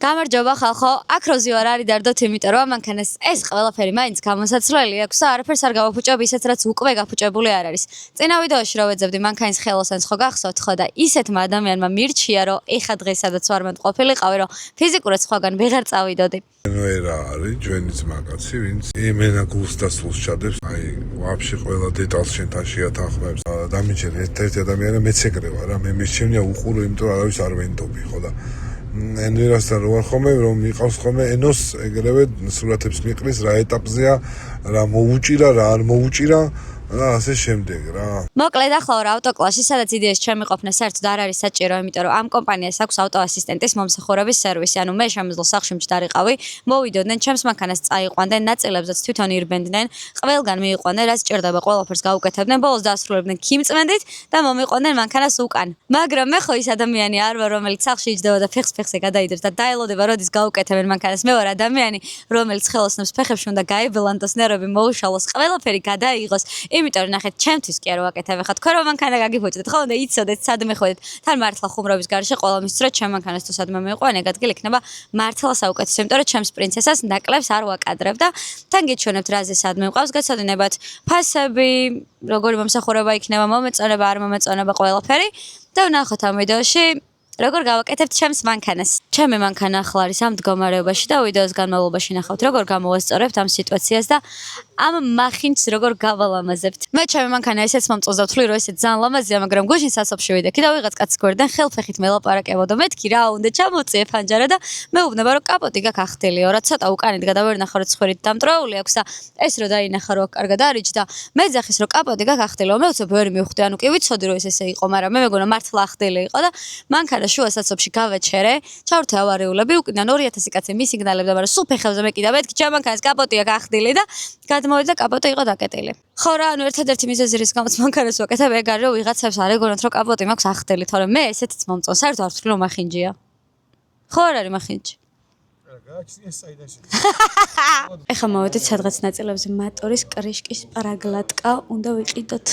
გამარჯობა ხალხო, აქ როზი ვარ არის დარდოთ, იმიტომ რომ მანქანას ეს ყველაფერი მაინც გამოსაცვლელი აქვს და არაფერს არ გავაფუჭებ ისეთ რაც უკვე გაფუჭებული არ არის. წინა ვიდეოში რო ვეძებდი მანქანის ხელოსანს ხო გახსოვთ ხო და ისეთმა ადამიანმა მირჩია რომ ეხა დღეს სადაც ვარ მან ყოფილიყავი რომ ფიზიკურად სხვაგან ვეღარ წავიდოდი. რა არის ჩვენიც მაგაცი ვინც იმენა გულსდასულს ჩადებს აი ვაფშე ყველა დეტალს შენთან შეათანხმებს დამიჯერე ერთ-ერთი ადამიანი მეც ეგრე ვარ რა მე მისჩენია უყურო იმიტომ რომ არავის არ ვენდობი ხო და ენერასთან რო ვარ ხომე რომ მიყავს ხომე ენოს ეგრევე სურათებს მიყრის რა ეტაპზეა რა მოუჭირა რა არ მოუჭირა და ასე შემდეგ რა. მოკლედ ახლა ვარ ავტოკლასში, სადაც იდეას ჩემი ყოფნა საერთოდ არ არის საჭირო, იმიტომ რომ ამ კომპანიას აქვს ავტოასისტენტის მომსახურების სერვისი, ანუ მე შემიძლია სახლში მჯდარიყავი, მოვიდოდნენ ჩემს მანქანას წაიყვანდნენ, ნაწილებზეც თვითონ ირბენდნენ, ყველგან მიიყვანდნენ, რაც ჭირდება, ყველაფერს გაუკეთებდნენ, ბოლოს დაასრულებდნენ ქიმწმენდით და მომიყვანდნენ მანქანას უკან. მაგრამ მე ხო ის ადამიანი არ ვარ, რომელიც სახლში იჯდება და ფეხს-ფეხზე გადაიდრს და დაელოდება, როდის გაუკეთებენ მანქანას. მე ვარ ადამიანი, რომელიც ხელოსნობს ფეხებში უნდა გაიბლანდოს, ნერვები მოუშალოს, ყველაფერი გადაიღოს. იმიტომ რომ ნახეთ, ჩემთვის კი არ ვაკეთებ ახლა თქვენ რომ მანქანა გაგიფუჭდეთ, ხო და იცოდეთ სადმე ходეთ. თან მართლა ხუმრობის გარეშე ყველა მის რომ ჩემ მანქანას თუ სადმე მივიყვან, ეგ ადგილი იქნება მართლა საუკეთესო, იმიტომ რომ ჩემს პრინცესას ნაკლებს არ ვაკადრებ და თან გიჩვენებთ რაზე სადმე მყავს, გეცოდინებათ ფასები, როგორი მომსახურება იქნება, მომეწონება, არ მომეწონება ყველაფერი და ვნახოთ ამ ვიდეოში როგორ გავაკეთებთ ჩემს მანქანას. ჩემი მანქანა ახლა არის ამ მდგომარეობაში და ვიდეოს განმავლობაში ნახავთ როგორ გამოვასწორებთ ამ სიტუაციას და ამ მახინჯს როგორ გავალამაზებთ. მე ჩემი მანქანა ესეც მომწონს ვთვლი რომ ესეც ძალიან ლამაზია, მაგრამ გუშინ სასოფში ვიდექი და ვიღაც კაცი გვერდიდან ხელფეხით მელაპარაკებოდა. მეთქი რა უნდა ჩამოწიე ფანჯარა და მეუბნება რომ კაპოტი გაქვს ახდელიო, რა ცოტა უკანით გადავერნახა რომ ცხვირით დამტროული აქვს და ეს რო დაინახა რომ კარგად არიჯ და მეძახის რომ კაპოტი გაქვს ახდელიო. მე უცებ ვერ მივხვდი, ანუ კი ვიცოდი რომ ეს ესე იყო, მაგრამ მე მეგონა მართლა ახდელი იყო და მანქანა შუა საცობში გავაჩერე, ჩავრთე ავარიულები, უკიდან 2000 კაცი მისიგნალებდა, მაგრამ სულ ფეხებზე მეკიდა, მეთქი ჩემ მანქანას კაპოტი აქვს ახდილი და გადმოვიდა კაპოტი იყო დაკეტილი. ხო რა, ანუ ერთადერთი მიზეზი რის გამოც მანქანას ვაკეთებ, ეგ არის რომ ვიღაცებს არ ეგონათ რომ კაპოტი მაქვს ახდილი, თორემ მე ესეთიც მომწონს, საერთოდ არ ვთვლი რომ მახინჯია. ხო არ არის მახინჯი? ეხლა მოვედით სადღაც ნაწილებზე მოტორის კრიშკის პრაგლატკა უნდა ვიყიდოთ.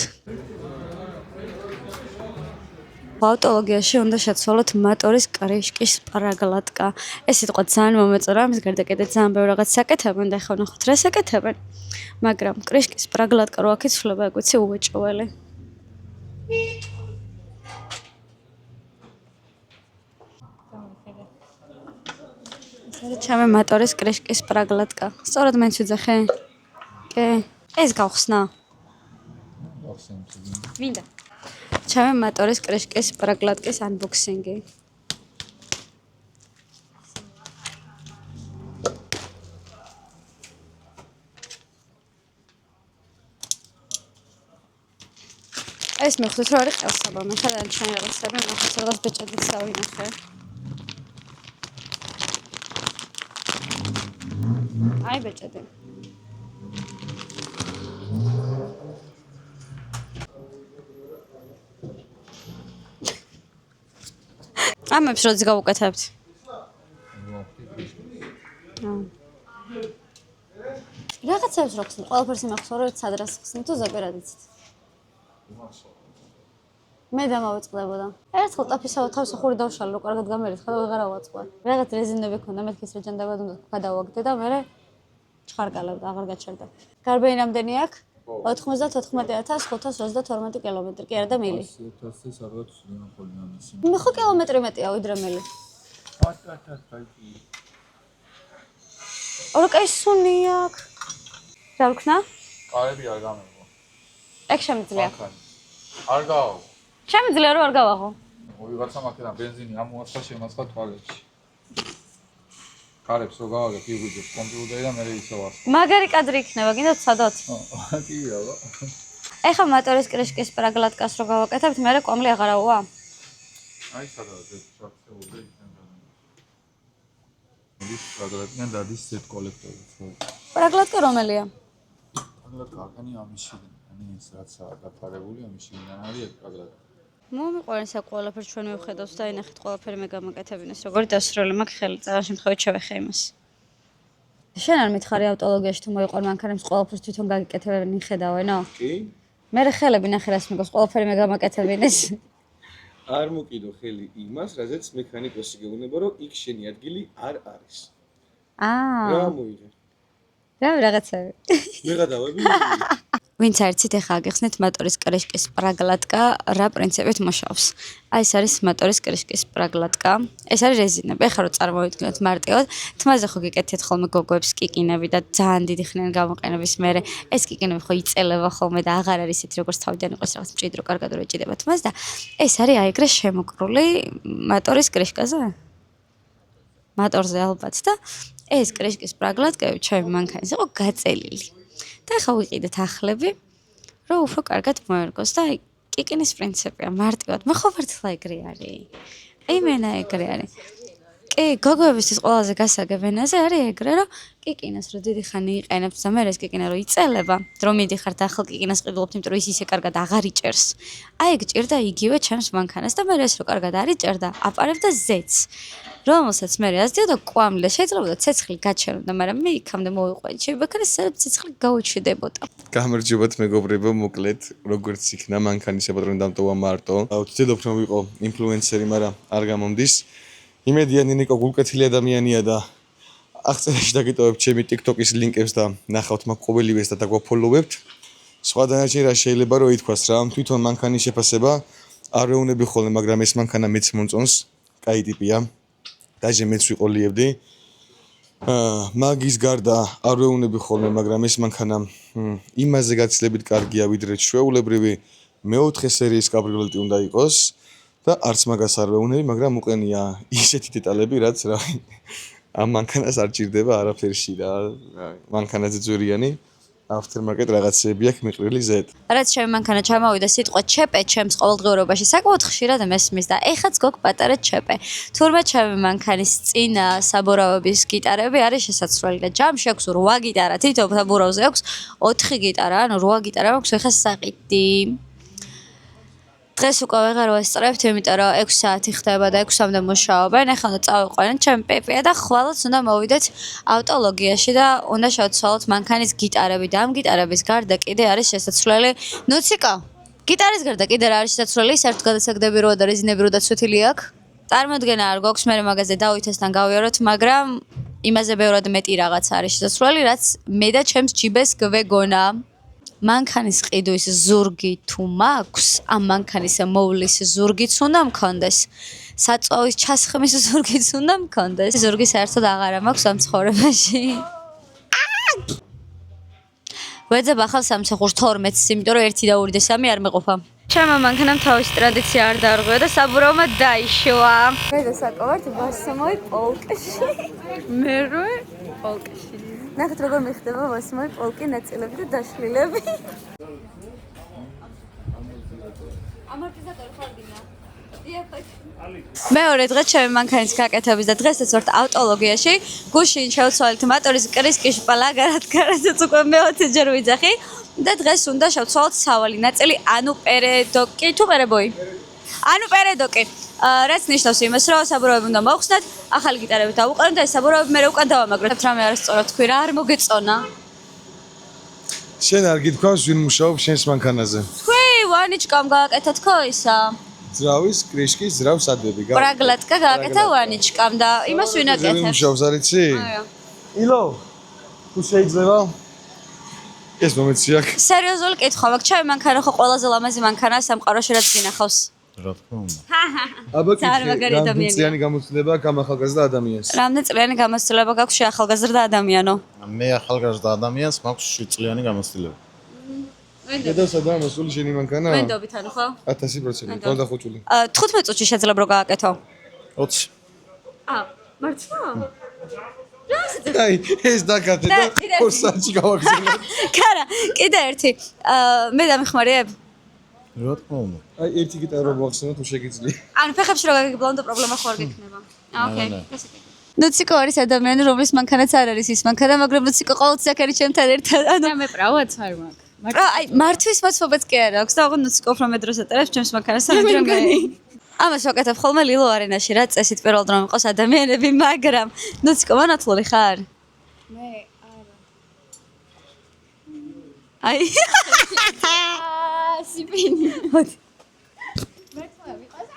ავტოლოგიაში უნდა შეცვალოთ მოტორის კრიშკის პრაგლატკა. ეს სიტყვა ძალიან მომეწონა, ამის გარდა კიდე ძალიან ბევრი რაღაც საკეთებენ და ეხლა ვნახოთ რა საკეთებენ. მაგრამ კრიშკის პრაგლატკა რო აქ იცვლება, ეგ ვიცი უეჭველი. ეს ჩემი მოტორის კრიშკის პრაგლატკა. სწორად მაინც ვიძახე? კი. ეს გავხსნა. მინდა. ჩემი მოტორის კრიშკის პრაგლატკის ანბოქსინგი. ეს მეხუთით რომ არის ყელსაბა, მე ხადან ჩემი რაღაცები, ნახოთ რაღაც ბეჭედიც დავინახე. აი ბეჭედი. ამებს როდის გავუკეთებთ? რაღაცებს რო ხსნით, ყველაფერს იმახსოვრო, რომ სადრას ხსნით თუ ზეპერად იცით. მე დამავიწყდებოდა. ერთხელ ტაფისავად თავსახური დავშალე, რომ კარგად გამერითხა და ვეღარ ავაწყვა. რაღაც რეზინები ქონდა, მეთქი ეს რეჯანდებად უნდა გადავაგდე და მე ჩხარკალებდა, აღარ გაჩერდა. გარბენი რამდენი აქვს? 94,522 კილომეტრი, კი არა და მილი. 100,000 სადღაც ხოლმე ამისი. მე ხო კილომეტრი მეტია ვიდრე მილი. ორი კაი სუნი აქვს. რა ვქნა? კარები არ გამეღო. ეგ შემიძლია. არ გავა. შემიძლია რომ არ გავაღო. ვიღაცა მაქედან ბენზინი ამოასხა შემაცხა თვალებში. კარებს რო გავაგებ იგუძებს კომპიუტერი და მე ისევ ასხა. მაგარი კადრი იქნება, გინდათ სადოთ? კი აბა. ეხლა მოტორის კრიშკის პრაგლატკას რო გავაკეთებთ, მე კვამლი აღარავა. აი სადაა ეს შაქსეული იქნება. ის პრაგლატკიდან დადის Z კოლექტორი ხო? პრაგლატკა რომელია? პრაგლატკა ახანი ამიშიდან. ანუ ეს რაცა გაფარებული ამიშიდან არის ეს პრაგლატკა. მომიყვანს აქ ყველაფერს ჩვენ მივხედავს და ინახეთ ყველაფერი მე გამაკეთებინეს, როგორი დასრული მაქვს ხელი, წაღან შემთხვევით შევეხე იმას. შენ არ მითხარი ავტოლოგიაში თუ მოიყვარ მანქანებს ყველაფერს თვითონ გაგიკეთებინე ხედავენო? კი? მე ხელები ნახე რას მეგოს, ყველაფერი მე გამაკეთებინეს. არ მოკიდო ხელი იმას, რაზეც მექანიკოსი გეუბნება, რომ იქ შენი ადგილი არ არის. რა მოიღე? რა რაღაცები. მეღადავები? ვინც არიცით ახლა აგიხსნით მოტორის კრიშკის პრაგლატკა რა პრინციპით მუშაობს. აი ეს არის მოტორის კრიშკის პრაგლატკა. ეს არის რეზინები. ახლა რო წარმოვიდგინოთ მარტივად, თმაზე ხო გიკეთეთ ხოლმე გოგოებს კიკინები და ძალიან დიდი ხნიან გამოყენების მერე ეს კიკინები ხო იწელება ხოლმე და აღარ არის ისეთი როგორც თავიდან იყოს რაღაც მჭიდრო კარგად რო ეჭიდება თმას და ეს არის აი ეგრე შემოკრული მოტორის კრიშკაზე. მოტორზე ალბათ და ეს კრიშკის პრაგლატკები ჩემი მანქანის იყო გაწელილი. და ახლა ვიყიდეთ ახლები, რომ უფრო კარგად მოერგოს და აი კიკინის პრინციპია მარტივად. მე ხო ვერთხელ ეგრე არის. იმენა ეგრე არის. კი, გოგოებისთვის ყველაზე გასაგებ ენაზე არის ეგრე, რომ კიკინას რო დიდი ხანი იყენებთ და მე ეს კიკინა რო იწელება, რომ მიდიხართ ახალ კიკინას ყიდულობთ, იმიტომ რომ ის ისე კარგად აღარ იჭერს. აი ეგ ჭირდა იგივე ჩემს მანქანას და მე ეს რო კარგად არ იჭერდა, აპარებდა ზეც. რომელსაც მე ასდიოდა კვამლი და შეიძლება ცეცხლი გაჩერდა, მაგრამ მე იქამდე მოვიყვე. შეიძლება სადაც ცეცხლი გაუჩვდებოდა. გამარჯობათ მეგობრებო, მოკლედ, როგორც იქნა მანქანის ეპატრონი დამტოვა მარტო. ვცდილობ რომ ვიყო ინფლუენსერი, მაგრამ არ გამომდის. იმედია ნინიკო გულკეთილი ადამიანია და აღწერაში დაგიტოვებთ ჩემი TikTok-ის ლინკებს და ნახავთ მაგ ყოველივეს და დაგვაფოლოვებთ. სხვა დანარჩენი რა შეიძლება რომ ითქვას რა, თვითონ მანქანის შეფასება არ ვეუნები ხოლმე, მაგრამ ეს მანქანა მეც მომწონს, კაი ტიპია. დაჟე მეც ვიყოლიებდი. მაგის გარდა არ ვეუნები ხოლმე, მაგრამ ეს მანქანა იმაზე გაცილებით კარგია, ვიდრე ჩვეულებრივი მეოთხე სერიის კაბრიოლეტი უნდა იყოს და არც მაგას არ ვეუნები, მაგრამ უყენია ისეთი დეტალები, რაც რა ამ მანქანას არ ჭირდება არაფერში რა. მანქანაზე ძვირიანი aftermarket რაღაცები აქვს მიყრილი ზედ. რაც ჩემი მანქანა ჩამოვიდა სიტყვა ჩეპე ჩემს ყოველდღიურობაში საკმაოდ ხშირად მესმის და ეხაც გოგ პატარა ჩეპე. თურმე ჩემი მანქანის წინა საბურავების გიტარები არის შესაძლებელი და ჯამში აქვს 8 გიტარა, თითო საბურავზე აქვს 4 გიტარა, ანუ 8 გიტარა აქვს ეხა საყიდი. დღეს უკვე ვეღარ ვესწრებთ, იმიტომ რომ 6 საათი ხდება და 6-მდე მუშაობენ. ახლა უნდა წავიყვანოთ ჩემი პეპია და ხვალაც უნდა მოვიდეთ ავტოლოგიაში და უნდა შევცვალოთ მანქანის გიტარები და ამ გიტარების გარდა კიდე არის შესაძლებელი ნუციკა. გიტარის გარდა კიდე რა არის შესაძლებელი? საერთოდ გადასაგდები როა და რეზინები რო დაცვეთილი აქვს. წარმოდგენა არ გვაქვს, მე მაგაზე დავითესთან გავიაროთ, მაგრამ იმაზე ბევრად მეტი რაღაც არის შესაძლებელი, რაც მე და ჩემს ჯიბეს გვეგონა. მანქანის ყიდვის ზურგი თუ მაქვს, ამ მანქანის მოვლის ზურგიც უნდა მქონდეს. საწვავის ჩასხმის ზურგიც უნდა მქონდეს. ზურგი საერთოდ აღარ მაქვს ამ ცხოვრებაში. ვეძებ ახალ სამსახურს 12-ს, იმიტომ რომ 1 და 2 და 3 არ მეყოფა. ჩემო მანქანამ თავისი ტრადიცია არ დაარღვია და საბურავმა დაიშვა. მე და საკოვართ ვასმოი პოლკში. მერვე პოლკში. ნახეთ როგორ მიხდება ვასმოი პოლკი ნაწილები და დაშლილები. ამორტიზატორი ხარდინა. მეორე დღე ჩემი მანქანის გაკეთების და დღესაც ვართ ავტოლოგიაში. გუშინ შევცვალეთ მოტორის კრიშკის პლაგარად გარაჯაც უკვე მე-20 ჯერ ვიძახი და დღეს უნდა შევცვალოთ სავალი ნაწილი, ანუ პერედოკი თუ პერებოი. ანუ პერედოკი. რაც ნიშნავს იმას, რომ საბურავები უნდა მოვხსნათ, ახალი გიტარები დავუყენოთ და ეს საბურავები მე უკან დავამაგროთ. რამე არასწორად თქვი რა, არ მოგეწონა. შენ არ გითქვას ვინ მუშაობს შენს მანქანაზე? თქვი ვანიჩკამ გააკეთა თქო ისა. ძრავის კრიშკის ძრავს ადები. პრაგლატკა გააკეთა ვანიჩკამ და იმას ვინ აკეთებს? ვინ მუშაობს არ იცი? აია. ილო. თუ შეიძლება ეს მომეცი აქ. სერიოზული კითხვა მაქვს, ჩემი მანქანა ხო ყველაზე ლამაზი მანქანაა სამყაროში, რაც გინახავს. რა თქმა უნდა. აბა ძალიან მაგარი კითხე, ადამიანია. რამდენი გამოცდილება აქვს ამ ახალგაზრდა ადამიანს? რამდენი წლიანი გამოცდილება გაქვს შეახალგაზრდა ადამიანო? მე ახალგაზრდა ადამიანს მაქვს 7 წლიანი გამოცდილება. დედასა და მოსული შენი მანქანა? მენდობით ანუ ხო? 1000%. კონდა ხუჭული. 15 წუთში შეიძლება რომ გააკეთო. 20. მართლა? აი, ეს დაკეთე და ორსაათში გავაგზავნე. კარა, კიდე ერთი. მე დამეხმარებ? რა თქმა უნდა. აი, ერთი გიტარა რომ მოახსენო თუ შეგიძლია. ანუ ფეხებში რო გაგიბლავ და პრობლემა ხო არ გექნება. ოკეი. ნუციკო არის ადამიანი, რომლის მანქანაც არ არის ის მანქანა, მაგრამ ნუციკო ყოველთვის აქ არის ჩემთან ერთად. ანუ მე პრავაც არ მაქვს. აი, მართვის მოცმობაც კი არ აქვს და ოღონდ ნუციკო უფრო მეტ დროს ატარებს ჩემს მანქანას სანამ მე. ამას ვაკეთებ ხოლმე ლილო არენაში, რა წესით პირველ დრო მიყავს ადამიანები, მაგრამ ნუციკო მანათლული ხარ? მე არა. აი. სიპინი. მე თქვა ვიყავს.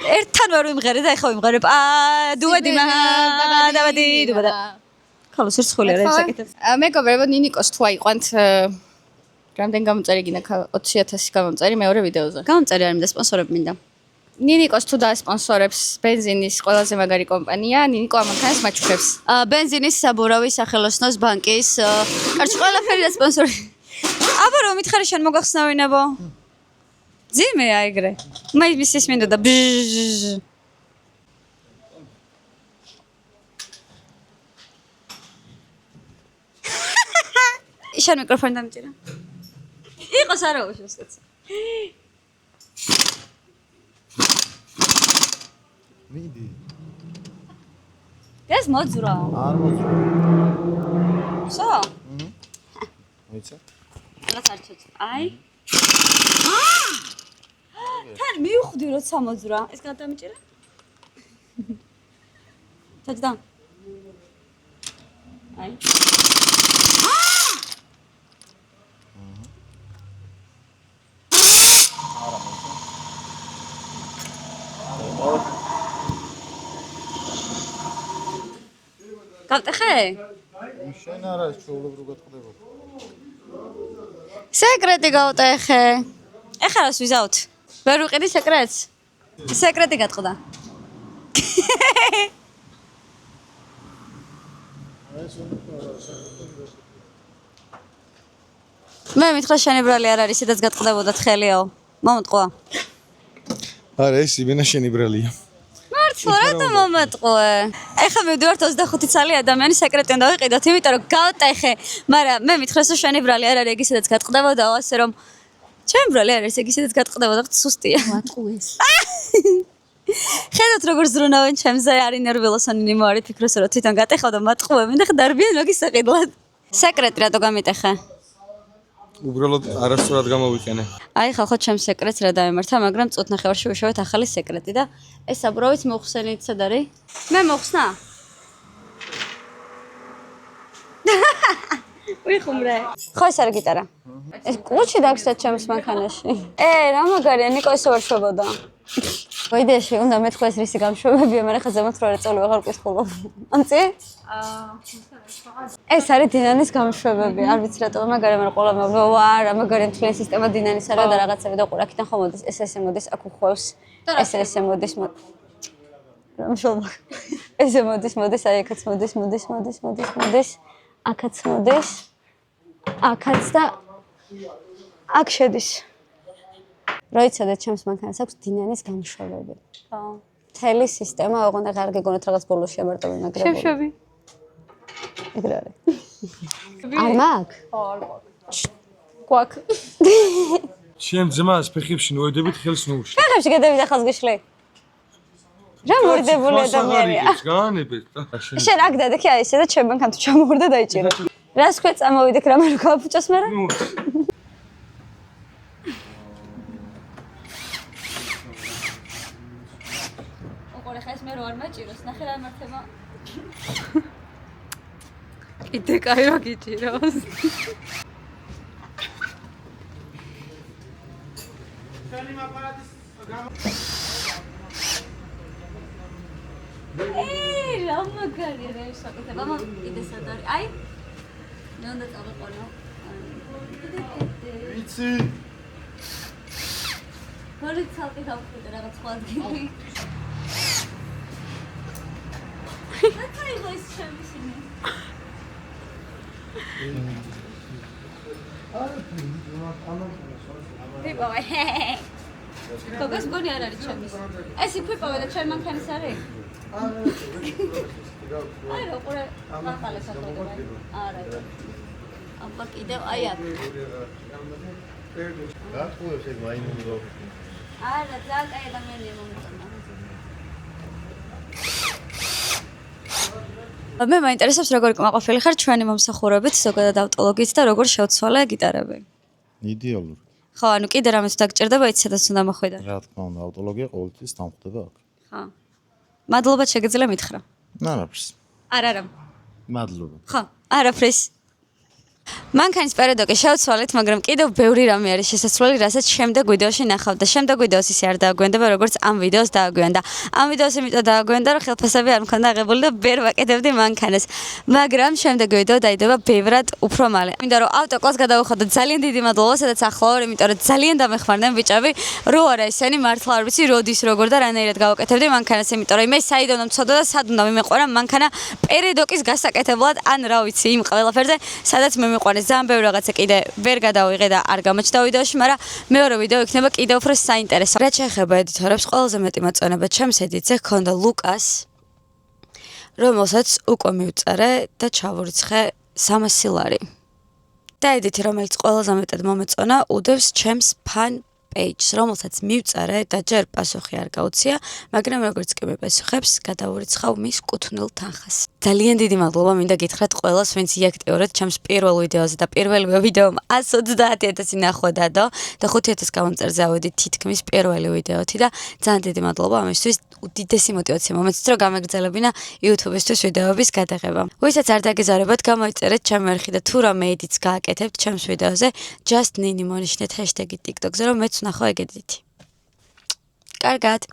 ერთთან ვერ ვიმღერე და ეხლა ვიმღერე. დუედი დავადი დუბადა. ხალოს ერთხელი არა საკეთებს. მეგობრებო, ნინიკოს თუ აიყვანთ რამდენ გამოწერი გინდა 20,000 გამოწერი მეორე ვიდეოზე. გამომწერი არ მინდა სპონსორები მინდა. ნინიკოს თუ დაასპონსორებს ბენზინის ყველაზე მაგარი კომპანია, ნინიკო ამანქანას მაჩუქებს. ბენზინის საბურავის სახელოსნოს ბანკის კარჩ ყველაფერი და სპონსორი. აბა რომ მითხარი შენ მოგახსნავინებო. ძიმე აიგრე. მაის ის მინდოდა. შენ მიკროფონი დამჭირა. იყოს არა უშავს კაცი. მიდი. ეს მოძრა. არ მოძრა. სო? მოიცა? რაც არ ჩოც. აი. თან მივხვდი როცა მოძრა. ეს გადამჭირა? ჩაჭდა. აი. გავტეხე? შენ არა ჩაულებრო გატყდება. სეკრეტი გავტეხე. ეხლა რას ვიზავთ? ვერ ვიყიდი სეკრეტს? სეკრეტი გატყდა. მე მითხრა შენი ბრალი არ არის, სადაც გატყდებოდა თხელიაო. მომოტყვა. არა, ეს იბენა შენი ბრალია. მართლა რატომ მომატყوه? ეხლა მივდივართ 25 წელი ადამიანი სეკრეტი უნდა ვიყიდოთ, იმიტომ რომ გავტეხე, მაგრამ მე მითხრას რომ შენი ბრალი არ არის, იგი სადაც გატყდებოდაო, ასე რომ ჩემი ბრალი არ არის, იგი სადაც გატყდებოდა, სუსტია. მატყუეს. ხედავთ როგორ ზრუნავენ ჩემზე, არ ინერვილოსანი ნიმოარი ფიქრობს რომ თვითონ გატეხავ და მატყუე, მინდა ხდარბიან მოგისაყიდლად. სეკრეტი რატო გამიტეხე? უბრალოდ არასწორად გამოვიყენე. აი ხალხო ჩემს სეკრეტს რა დაემართა, მაგრამ წუთ ნახევარში ვიშოვეთ ახალი სეკრეტი და ეს საბურავით მოხსენით სად არის? მე მოხსნა? ვიხუმრე. ხო ეს არის გიტარა. ეს კუჩი დაგსტა ჩემს მანქანაში. რა მაგარია, ნიკო ესე ვერ შვებოდა. ვიდეოში უნდა მეთქვა ეს რისი გამშვებებია, მაგრამ ხა ზემოთ რო არ წელი ვეღარ ვკითხულობ. ამწი? ეს არის დინანის გამშვებები. არ ვიცი რატომ მაგარი, მაგრამ ყველა მოგვა, რა მაგარი მთლიანი სისტემა დინანის არა და რაღაცები და ყურაკიდან ხომ მოდის, ეს მოდის, აქ უხვევს. ეს მოდის. რამშობა. ესე მოდის, აი აქაც მოდის. აქაც მოდის. აქაც და აქ შედის. როიცოდეთ ჩემს მანქანას აქვს დინანის გამშვებები. ხო. მთელი სისტემა ოღონდ არ გეგონოთ რაღაც ბოლოს შემარტები მაგრები. შემშვები. ეგრე არის. არ მაქვს? ხო, არ მაქვს. გვაქვს. ჩემ ძმას ფეხებში ნოედებით ხელს ნოუში. ფეხებში გადავიდა ხალს გიშლი. რა მორდებული ადამიანია. განებეთ და შენ აქ დადექი აი ესე და ჩემ მანქან თუ ჩამოვარდა დაიჭირე. რას ქვე წამოვიდեք რა მე რო გავაფუჭოს მე რა? ოღონდ ხა ეს მე რო არ მაჭიროს, ნახე რა მართება. კიდე კაი რო გიჭიროს. რა მაგარია რა შეკეთება, მამ კიდე სად არის? აი. მე უნდა წავიყვანო. ვიცი. მოდი ცალკე გავხდე რაღაც სხვა ადგილი. რა იყო ეს შემიშინე? ვიპოვე. გოგოს გონი არ არის ჩემის. ეს ვიპოვე და ჩემ მანქანის არის? აი რა ყურე ყაყალეს აკეთებ. არა. აბა კიდევ აი აქ. რა თქოს ეს მაინუნდო. არა, ძალიან კაი ადამიანია მომწონა. მე მაინტერესებს როგორი კმაყოფილი ხარ ჩვენი მომსახურებით, ზოგადად ავტოლოგით და როგორ შევცვალე გიტარები. იდეალური. ხო, ანუ კიდე რამე თუ დაგჭირდება, იცი სადაც უნდა მოხვიდე. რა თქმა უნდა, ავტოლოგია ყოველთვის დამხვდება აქ. ხო. მადლობა შეგიძლია მითხრა. არაფერს. არა. მადლობა. ხო, არაფრის. მანქანის პერედოკი შევცვალეთ, მაგრამ კიდევ ბევრი რამე არის შესაძლებელი, რასაც შემდეგ ვიდეოში ნახავთ და შემდეგ ვიდეოს ისე არ დააგვიანდება, როგორც ამ ვიდეოს დააგვიანდა. ამ ვიდეოს იმიტომ დააგვიანდა, რომ ხელფასები არ მქონდა აღებული და ვერ ვაკეთებდი მანქანას. მაგრამ შემდეგი ვიდეო დაიდება ბევრად უფრო მალე. მინდა რომ ავტოკლასს გადავიხადოთ. ძალიან დიდი მადლობა, სადაც ახლა ვარ, იმიტომ რომ ძალიან დამეხმარნენ ბიჭები. რო არა ისინი მართლა არ ვიცი როდის როგორ და რანაირად გავაკეთებდი მანქანას, იმიტომ რომ მე საიდან უნდა მცოდო და სად უნდა მიმეყვარა მანქანა პერედოკის გასაკეთებლად, ან რა ვიცი, იმ ყველაფერზე, სადაც მე მიყვარეს. ძალიან ბევრი რაღაცა კიდე ვერ გადავიღე და არ გამოჩნდა ვიდეოში, მაგრამ მეორე ვიდეო იქნება კიდევ უფრო საინტერესო. რაც შეეხება ედიტორებს, ყველაზე მეტი მოწონება ჩემს ედიტზე ჰქონდა ლუკას, რომელსაც უკვე მივწერე და ჩავურიცხე 300 ლარი. და ედიტი, რომელიც ყველაზე მეტად მომეწონა, უდევს ჩემს fan page-ს, რომელსაც მივწერე და ჯერ პასუხი არ გაუცია, მაგრამ როგორც კი მიპასუხებს, გადავურიცხავ მის კუთვნილ თანხას. ძალიან დიდი მადლობა მინდა გითხრათ ყველას, ვინც იაქტიურეთ ჩემს პირველ ვიდეოზე და პირველივე ვიდეომ 130,000 ნახვა დადო და 5,000 გამომწერზე ავედი თითქმის პირველი ვიდეოთი და ძალიან დიდი მადლობა ამისთვის. უდიდესი мотиваცია მომეწონა, რომ გამეგრძელებინა YouTube-ისთვის ვიდეოების გადაღება. ვისაც არ დაგეზარებათ, გამოიწერეთ ჩემი არხი და თუ რამე edits გააკეთებთ ჩემს ვიდეოზე, just nini მონიშნეთ #TikTok-ზე, რომ მეც ვნახო ეგ edit-ი. კარგად.